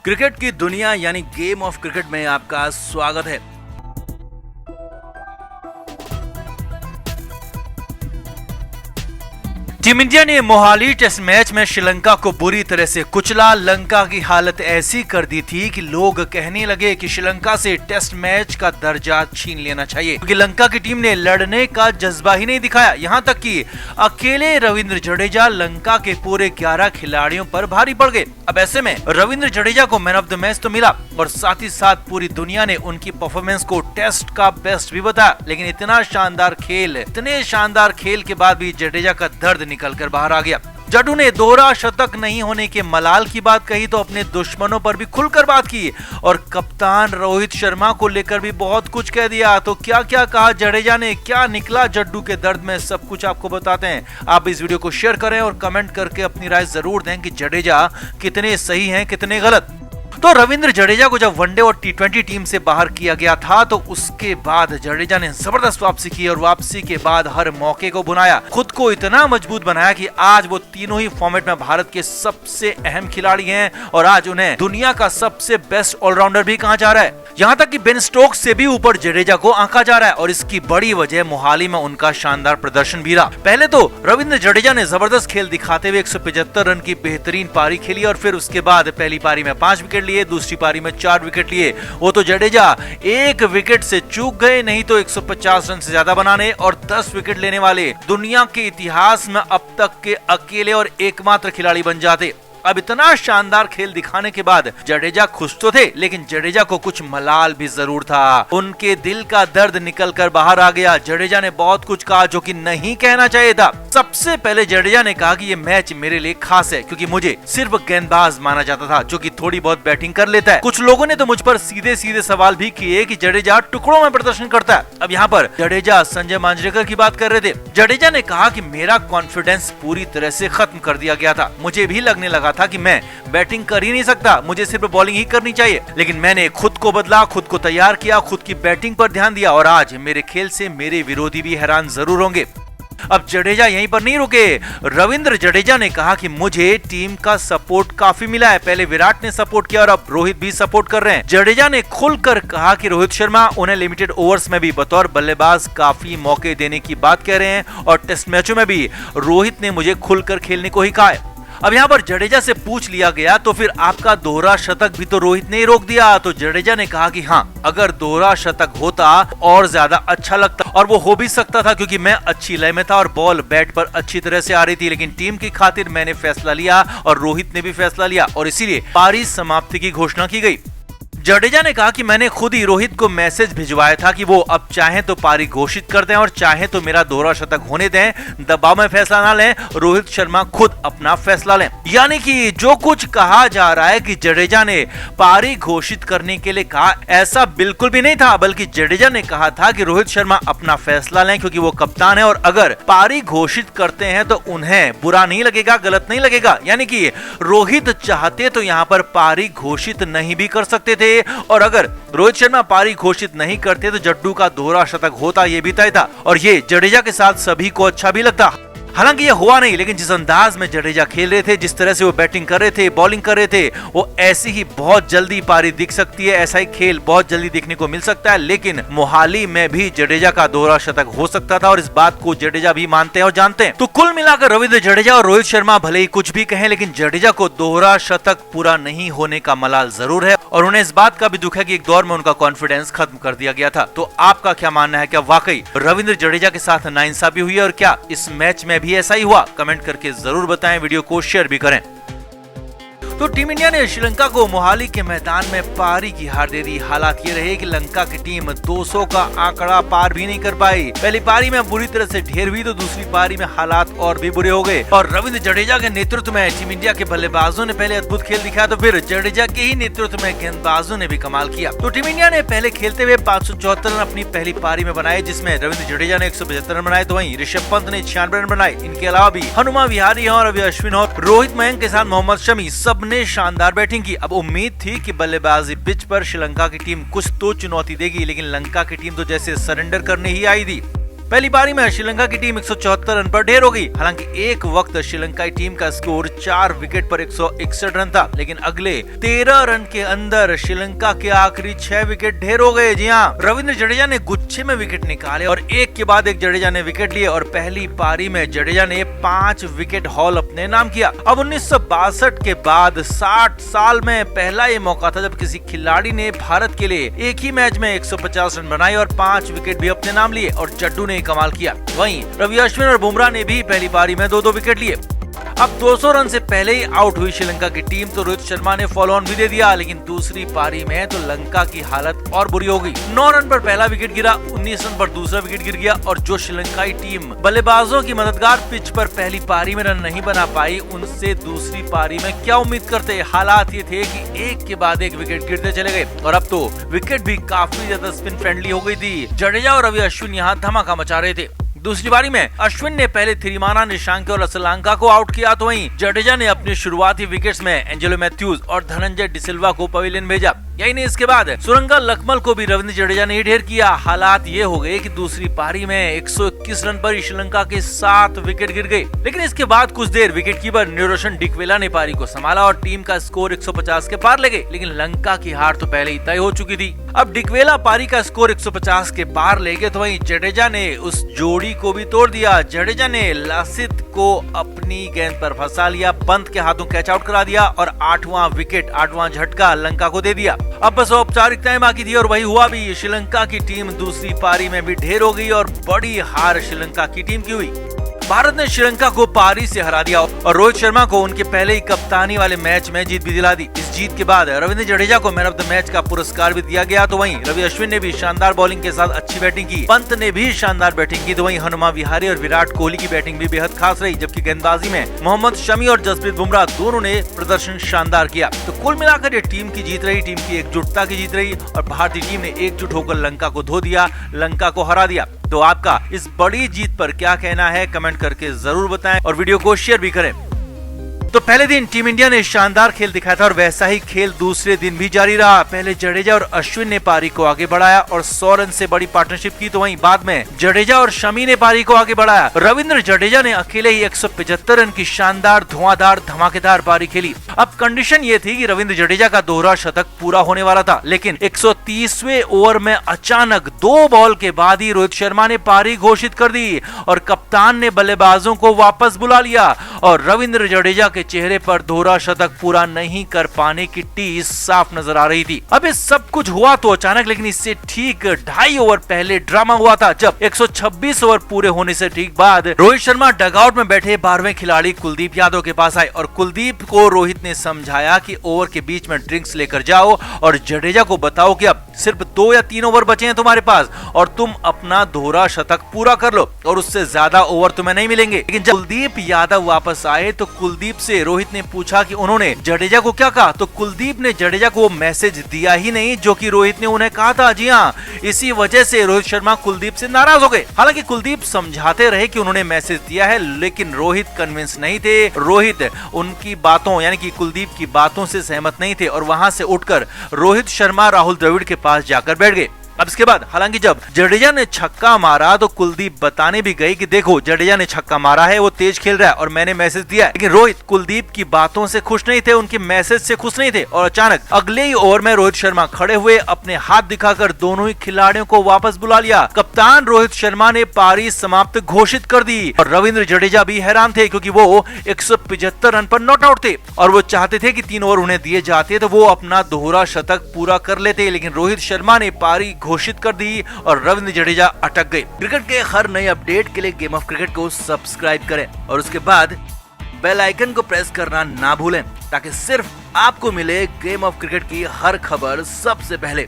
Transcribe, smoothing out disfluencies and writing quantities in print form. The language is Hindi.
क्रिकेट की दुनिया यानी गेम ऑफ क्रिकेट में आपका स्वागत है। टीम इंडिया ने मोहाली टेस्ट मैच में श्रीलंका को बुरी तरह से कुचला। लंका की हालत ऐसी कर दी थी कि लोग कहने लगे कि श्रीलंका से टेस्ट मैच का दर्जा छीन लेना चाहिए, क्योंकि लंका की टीम ने लड़ने का जज्बा ही नहीं दिखाया। यहां तक कि अकेले रविंद्र जडेजा लंका के पूरे 11 खिलाड़ियों पर भारी पड़ गए। अब ऐसे में रविंद्र जडेजा को मैन ऑफ द मैच तो मिला और साथ ही साथ पूरी दुनिया ने उनकी परफॉर्मेंस को टेस्ट का बेस्ट भी बताया। लेकिन इतने शानदार खेल के बाद भी जडेजा का दर्द निकल कर बाहर आ गया। जड्डू ने दोहरा शतक नहीं होने के मलाल की बात कही तो अपने दुश्मनों पर भी खुलकर बात की और कप्तान रोहित शर्मा को लेकर भी बहुत कुछ कह दिया। तो क्या क्या कहा जडेजा ने, क्या निकला जड्डू के दर्द में, सब कुछ आपको बताते हैं। आप इस वीडियो को शेयर करें और कमेंट करके अपनी राय जरूर दें कि जडेजा कितने सही हैं, कितने गलत। तो रविंद्र जडेजा को जब वनडे और टी20 टीम से बाहर किया गया था तो उसके बाद जडेजा ने जबरदस्त वापसी की और वापसी के बाद हर मौके को भुनाया, खुद को इतना मजबूत बनाया कि आज वो तीनों ही फॉर्मेट में भारत के सबसे अहम खिलाड़ी हैं और आज उन्हें दुनिया का सबसे बेस्ट ऑलराउंडर भी कहा जा रहा है। यहाँ तक कि बेन स्टोक्स से भी ऊपर जडेजा को आंका जा रहा है और इसकी बड़ी वजह मोहाली में उनका शानदार प्रदर्शन भी रहा। पहले तो रविंद्र जडेजा ने जबरदस्त खेल दिखाते हुए 175 रन की बेहतरीन पारी खेली और फिर उसके बाद पहली पारी में 5 विकेट लिए, दूसरी पारी में 4 विकेट लिए। वो तो जडेजा 1 विकेट से चूक गए, नहीं तो 150 रन से ज्यादा बनाने और 10 विकेट लेने वाले दुनिया के इतिहास में अब तक के अकेले और एकमात्र खिलाड़ी बन जाते। अब इतना शानदार खेल दिखाने के बाद जडेजा खुश तो थे, लेकिन जडेजा को कुछ मलाल भी जरूर था। उनके दिल का दर्द निकल कर बाहर आ गया। जडेजा ने बहुत कुछ कहा जो कि नहीं कहना चाहिए था। सबसे पहले जडेजा ने कहा कि ये मैच मेरे लिए खास है क्योंकि मुझे सिर्फ गेंदबाज माना जाता था जो कि थोड़ी बहुत बैटिंग कर लेता है। कुछ लोगों ने तो मुझ पर सीधे सीधे सवाल भी किए कि जडेजा टुकड़ों में प्रदर्शन करता है। अब यहाँ पर जडेजा संजय मांजरेकर की बात कर रहे थे। जडेजा ने कहा कि मेरा कॉन्फिडेंस पूरी तरह से खत्म कर दिया गया था। मुझे भी लगने लगा था कि मैं बैटिंग कर ही नहीं सकता, मुझे सिर्फ बॉलिंग ही करनी चाहिए। लेकिन मैंने खुद को बदला, खुद को तैयार किया, खुद की बैटिंग पर ध्यान दिया और आज मेरे खेल से मेरे विरोधी भी हैरान जरूर होंगे। अब जडेजा यहीं पर नहीं रुके। रविंद्र जडेजा ने कहा कि मुझे टीम का सपोर्ट काफी मिला है। पहले विराट ने सपोर्ट किया और अब रोहित भी सपोर्ट कर रहे हैं। जडेजा ने खुलकर कहा कि रोहित शर्मा उन्हें लिमिटेड ओवर्स में भी बतौर बल्लेबाज काफी मौके देने की बात कह रहे हैं और टेस्ट मैचों में भी रोहित ने मुझे खुलकर खेलने को ही कहा है। अब यहाँ पर जडेजा से पूछ लिया गया तो फिर आपका दोहरा शतक भी तो रोहित ने ही रोक दिया। तो जडेजा ने कहा कि हाँ, अगर दोहरा शतक होता और ज्यादा अच्छा लगता और वो हो भी सकता था क्योंकि मैं अच्छी लय में था और बॉल बैट पर अच्छी तरह से आ रही थी। लेकिन टीम की खातिर मैंने फैसला लिया और रोहित ने भी फैसला लिया और इसीलिए पारी समाप्ति की घोषणा की गई। जडेजा ने कहा कि मैंने खुद ही रोहित को मैसेज भिजवाया था कि वो अब चाहे तो पारी घोषित कर दें और चाहे तो मेरा दोहरा शतक होने दें, दबाव में फैसला ना लें, रोहित शर्मा खुद अपना फैसला लें। यानी कि जो कुछ कहा जा रहा है कि जडेजा ने पारी घोषित करने के लिए कहा, ऐसा बिल्कुल भी नहीं था, बल्कि जडेजा ने कहा था कि रोहित शर्मा अपना फैसला लें क्योंकि वो कप्तान है और अगर पारी घोषित करते हैं तो उन्हें बुरा नहीं लगेगा, गलत नहीं लगेगा। यानी कि रोहित चाहते तो यहाँ पर पारी घोषित नहीं भी कर सकते थे और अगर रोहित शर्मा पारी घोषित नहीं करते तो जड्डू का दोहरा शतक होता, ये भी तय था और ये जडेजा के साथ सभी को अच्छा भी लगता। हालांकि ये हुआ नहीं, लेकिन जिस अंदाज में जडेजा खेल रहे थे, जिस तरह से वो बैटिंग कर रहे थे, बॉलिंग कर रहे थे, वो ऐसी ही बहुत जल्दी पारी दिख सकती है। ऐसा ही खेल बहुत जल्दी देखने को मिल सकता है। लेकिन मोहाली में भी जडेजा का दोहरा शतक हो सकता था और इस बात को जडेजा भी मानते हैं और जानते हैं। तो कुल मिलाकर रविंद्र जडेजा और रोहित शर्मा भले ही कुछ भी कहें, लेकिन जडेजा को दोहरा शतक पूरा नहीं होने का मलाल जरूर है और उन्हें इस बात का भी दुख है कि एक दौर में उनका कॉन्फिडेंस खत्म कर दिया गया था। तो आपका क्या मानना है? क्या वाकई रविंद्र जडेजा के साथ नाइंसाफी हुई है और क्या इस मैच में भी ऐसा ही हुआ? कमेंट करके जरूर बताएं, वीडियो को शेयर भी करें। तो टीम इंडिया ने श्रीलंका को मोहाली के मैदान में पारी की हार दे दी। हालात ये रहे कि लंका की टीम 200 का आंकड़ा पार भी नहीं कर पाई। पहली पारी में बुरी तरह से ढेर हुई तो दूसरी पारी में हालात और भी बुरे हो गए और रविंद्र जडेजा के नेतृत्व में टीम इंडिया के बल्लेबाजों ने पहले अद्भुत खेल दिखाया तो फिर जडेजा के ही नेतृत्व में गेंदबाजों ने भी कमाल किया। तो टीम इंडिया ने पहले खेलते हुए 574 रन अपनी पहली पारी में बनाए, जिसमें रविंद्र जडेजा ने 175 रन बनाए तो वहीं ऋषभ पंत ने 96 रन बनाए। इनके अलावा भी हनुमा विहारी और रवि अश्विन और रोहित मयंक के साथ मोहम्मद शमी सबने शानदार बैटिंग की। अब उम्मीद थी कि बल्लेबाजी पिच पर श्रीलंका की टीम कुछ तो चुनौती देगी, लेकिन लंका की टीम तो जैसे सरेंडर करने ही आई थी। पहली पारी में श्रीलंका की टीम 174 रन पर ढेर हो गई। हालांकि एक वक्त श्रीलंकाई टीम का स्कोर 4 विकेट पर 161 रन था, लेकिन अगले 13 रन के अंदर श्रीलंका के आखिरी 6 विकेट ढेर हो गए। जी हाँ, रविंद्र जडेजा ने गुच्छे में विकेट निकाले और एक के बाद एक जडेजा ने विकेट लिए और पहली पारी में जडेजा ने 5 विकेट हॉल अपने नाम किया। अब 1962 के बाद 60 साल में पहला ये मौका था जब किसी खिलाड़ी ने भारत के लिए एक ही मैच में 150 रन बनाए और 5 विकेट भी अपने नाम लिए और जड्डू ने कमाल किया। वहीं रवि अश्विन और बुमराह ने भी पहली पारी में 2-2 विकेट लिए। अब 200 रन से पहले ही आउट हुई श्रीलंका की टीम तो रोहित शर्मा ने फॉलो ऑन भी दे दिया, लेकिन दूसरी पारी में तो लंका की हालत और बुरी हो गई। 9 रन पर पहला विकेट गिरा, 19 रन पर दूसरा विकेट गिर गया और जो श्रीलंकाई टीम बल्लेबाजों की मददगार पिच पर पहली पारी में रन नहीं बना पाई, उनसे दूसरी पारी में क्या उम्मीद करते। हालात ये थे कि एक के बाद एक विकेट गिरते चले गए और अब तो विकेट भी काफी ज्यादा स्पिन फ्रेंडली हो गई थी। जडेजा और रवि अश्विन यहाँ धमाका मचा रहे थे। दूसरी बारी में अश्विन ने पहले थिरिमाना, निशांक और असलांका को आउट किया तो वहीं जडेजा ने अपने शुरुआती विकेट्स में एंजेलो मैथ्यूज और धनंजय डिसिल्वा को पवेलियन भेजा। यही नहीं, इसके बाद सुरंगा लक्मल को भी रविंद्र जडेजा ने ढेर किया। हालात ये हो गए कि दूसरी पारी में 121 रन पर श्रीलंका के 7 विकेट गिर गए, लेकिन इसके बाद कुछ देर विकेटकीपर निरोशन डिकवेला ने पारी को संभाला और टीम का स्कोर 150 के पार ले गए। लेकिन लंका की हार तो पहले ही तय हो चुकी थी। अब डिकवेला पारी का स्कोर 150 के पार ले गए तो वहीं जडेजा ने उस जोड़ी को भी तोड़ दिया। जडेजा ने लासित को अपनी गेंद पर फंसा लिया, पंत के हाथों कैच आउट करा दिया और 8वां विकेट, 8वां झटका लंका को दे दिया। अब बस औपचारिकताएं बाकी थी और वही हुआ भी। श्रीलंका की टीम दूसरी पारी में भी ढेर हो गई और बड़ी हार श्रीलंका की टीम की हुई। भारत ने श्रीलंका को पारी से हरा दिया और रोहित शर्मा को उनके पहले ही कप्तानी वाले मैच में जीत भी दिला दी। इस जीत के बाद रविंद्र जडेजा को मैन ऑफ द मैच का पुरस्कार भी दिया गया तो वहीं रवि अश्विन ने भी शानदार बॉलिंग के साथ अच्छी बैटिंग की, पंत ने भी शानदार बैटिंग की तो वहीं हनुमा विहारी और विराट कोहली की बैटिंग भी बेहद खास रही, जबकि गेंदबाजी में मोहम्मद शमी और जसप्रीत बुमराह दोनों ने प्रदर्शन शानदार किया। तो कुल मिलाकर ये टीम की जीत रही, टीम की एकजुटता की जीत रही और भारतीय टीम ने एकजुट होकर लंका को धो दिया, लंका को हरा दिया। तो आपका इस बड़ी जीत पर क्या कहना है, कमेंट करके जरूर बताएं और वीडियो को शेयर भी करें। तो पहले दिन टीम इंडिया ने शानदार खेल दिखाया था और वैसा ही खेल दूसरे दिन भी जारी रहा। पहले जडेजा और अश्विन ने पारी को आगे बढ़ाया और 100 रन से बड़ी पार्टनरशिप की तो वहीं बाद में जडेजा और शमी ने पारी को आगे बढ़ाया। रविंद्र जडेजा ने अकेले ही 175 रन की शानदार, धुआंधार, धमाकेदार पारी खेली। अब कंडीशन ये थी कि रविंद्र जडेजा का दोहरा शतक पूरा होने वाला था, लेकिन 130वें ओवर में अचानक 2 बॉल के बाद ही रोहित शर्मा ने पारी घोषित कर दी और कप्तान ने बल्लेबाजों को वापस बुला लिया और रविंद्र जडेजा के चेहरे पर दोहरा शतक पूरा नहीं कर पाने की टीस साफ नजर आ रही थी। अब ये सब कुछ हुआ तो अचानक, लेकिन इससे ठीक 2.5 ओवर पहले ड्रामा हुआ था जब 126 ओवर पूरे होने से ठीक बाद रोहित शर्मा डगआउट में बैठे 12वें खिलाड़ी कुलदीप यादव के पास आए और कुलदीप को रोहित ने समझाया कि ओवर के बीच में ड्रिंक्स लेकर जाओ और जडेजा को बताओ कि अब सिर्फ 2 या 3 ओवर बचे हैं तुम्हारे पास और तुम अपना दोहरा शतक पूरा कर लो और उससे ज्यादा ओवर तुम्हें नहीं मिलेंगे। लेकिन जब कुलदीप यादव वापस आए तो कुलदीप से रोहित ने पूछा कि उन्होंने जडेजा को क्या कहा, तो कुलदीप ने जडेजा को वो मैसेज दिया ही नहीं जो कि रोहित ने उन्हें कहा था। जी हाँ, इसी वजह से रोहित शर्मा कुलदीप से नाराज हो गए। हालांकि कुलदीप समझाते रहे कि उन्होंने मैसेज दिया है, लेकिन रोहित कन्विंस नहीं थे। रोहित उनकी बातों यानी कि कुलदीप की बातों से सहमत नहीं थे और वहां से उठकर रोहित शर्मा राहुल द्रविड़ के पास जाकर बैठ गए। अब इसके बाद हालांकि जब जडेजा ने छक्का मारा तो कुलदीप बताने भी गई कि देखो जडेजा ने छक्का मारा है, वो तेज खेल रहा है और मैंने मैसेज दिया है। लेकिन रोहित कुलदीप की बातों से खुश नहीं थे, उनके मैसेज से खुश नहीं थे और अचानक अगले ही ओवर में रोहित शर्मा खड़े हुए अपने हाथ दिखाकर दोनों ही खिलाड़ियों को वापस बुला लिया। कप्तान रोहित शर्मा ने पारी समाप्त घोषित कर दी और रविंद्र जडेजा भी हैरान थे क्योंकि वो 175 रन पर नॉट आउट थे और वो चाहते थे कि 3 ओवर उन्हें दिए जाते तो वो अपना दोहरा शतक पूरा कर लेते, लेकिन रोहित शर्मा ने पारी घोषित कर दी और रविंद्र जडेजा अटक गए। क्रिकेट के हर नए अपडेट के लिए गेम ऑफ क्रिकेट को सब्सक्राइब करें और उसके बाद बेल आइकन को प्रेस करना ना भूलें ताकि सिर्फ आपको मिले गेम ऑफ क्रिकेट की हर खबर सबसे पहले।